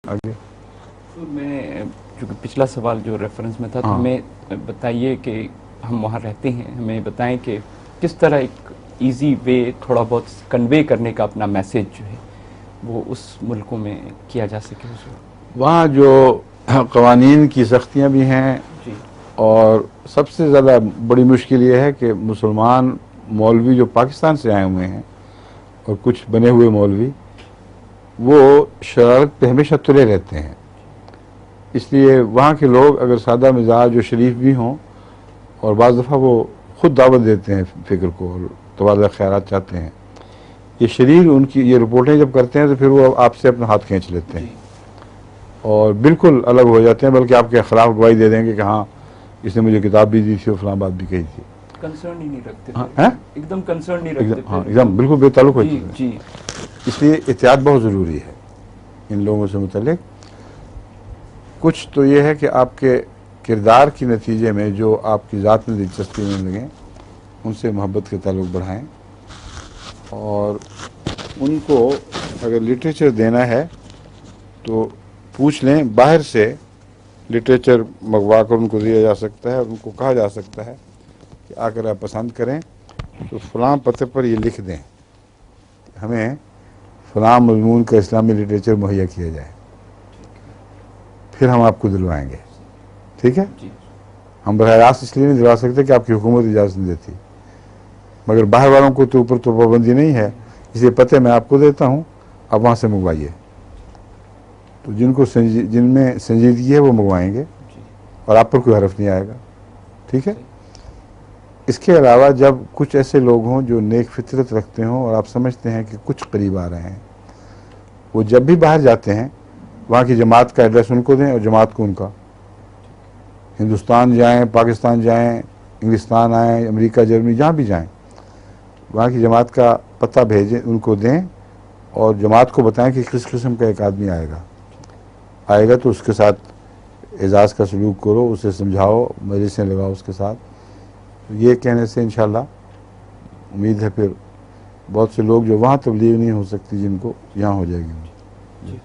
آگے تو میں چونکہ پچھلا سوال جو ریفرنس میں تھا تو ہاں ہمیں بتائیے کہ ہم وہاں رہتے ہیں، ہمیں بتائیں کہ کس طرح ایک ایزی وے تھوڑا بہت کنوے کرنے کا اپنا میسیج جو ہے وہ اس ملکوں میں کیا جا سکے حضور۔ وہاں جو قوانین کی سختیاں بھی ہیں، جی اور سب سے زیادہ بڑی مشکل یہ ہے کہ مسلمان مولوی جو پاکستان سے آئے ہوئے ہیں اور کچھ بنے ہوئے مولوی، وہ شرارت پہ ہمیشہ تلے رہتے ہیں۔ اس لیے وہاں کے لوگ اگر سادہ مزاج و شریف بھی ہوں، اور بعض دفعہ وہ خود دعوت دیتے ہیں فکر کو اور تبادلہ خیرات چاہتے ہیں، یہ شریر ان کی یہ رپورٹیں جب کرتے ہیں تو پھر وہ آپ سے اپنا ہاتھ کھینچ لیتے ہیں جی اور بالکل الگ ہو جاتے ہیں، بلکہ آپ کے خلاف گواہی دے دیں گے کہ ہاں اس نے مجھے کتاب بھی دی تھی اور فلاں بات بھی کہی تھی۔ کنسرن ہی نہیں رکھتے ہاں پھر، ایک دم کنسرن نہیں رکھتے ہاں پھر ایک دم بالکل بے تعلق ہو جی چکے ہیں۔ جی اس لیے احتیاط بہت ضروری ہے ان لوگوں سے متعلق۔ کچھ تو یہ ہے کہ آپ کے کردار کے نتیجے میں جو آپ کی ذات میں دلچسپی میں لگیں ان سے محبت کے تعلق بڑھائیں، اور ان کو اگر لٹریچر دینا ہے تو پوچھ لیں، باہر سے لٹریچر منگوا کر ان کو دیا جا سکتا ہے، اور ان کو کہا جا سکتا ہے کہ آ کر آپ پسند کریں تو فلاں پتے پر یہ لکھ دیں ہمیں فلاں مضمون کا اسلامی لٹریچر مہیا کیا جائے، پھر ہم آپ کو دلوائیں گے۔ ٹھیک ہے؟ جی ہم براہ راست اس لیے نہیں دلوا سکتے کہ آپ کی حکومت اجازت نہیں دیتی، مگر باہر والوں کو تو اوپر تو پابندی نہیں ہے، اس لیے پتے میں آپ کو دیتا ہوں، آپ وہاں سے منگوائیے۔ تو جن میں سنجیدگی ہے وہ منگوائیں گے جی اور آپ پر کوئی حرف نہیں آئے گا۔ ٹھیک ہے؟ صحیح اس کے علاوہ جب کچھ ایسے لوگ ہوں جو نیک فطرت رکھتے ہوں اور آپ سمجھتے ہیں کہ کچھ قریب آ رہے ہیں، وہ جب بھی باہر جاتے ہیں وہاں کی جماعت کا ایڈریس ان کو دیں اور جماعت کو ان کا۔ ہندوستان جائیں، پاکستان جائیں، انگلستان آئیں، امریکہ، جرمنی، جہاں بھی جائیں، وہاں کی جماعت کا پتہ بھیجیں، ان کو دیں، اور جماعت کو بتائیں کہ کس قسم کا ایک آدمی آئے گا تو اس کے ساتھ اعزاز کا سلوک کرو، اسے سمجھاؤ، مجلسیں لگاؤ اس کے ساتھ۔ یہ کہنے سے انشاءاللہ امید ہے پھر بہت سے لوگ جو وہاں تبلیغ نہیں ہو سکتی جن کو یہاں ہو جائے گی۔ جی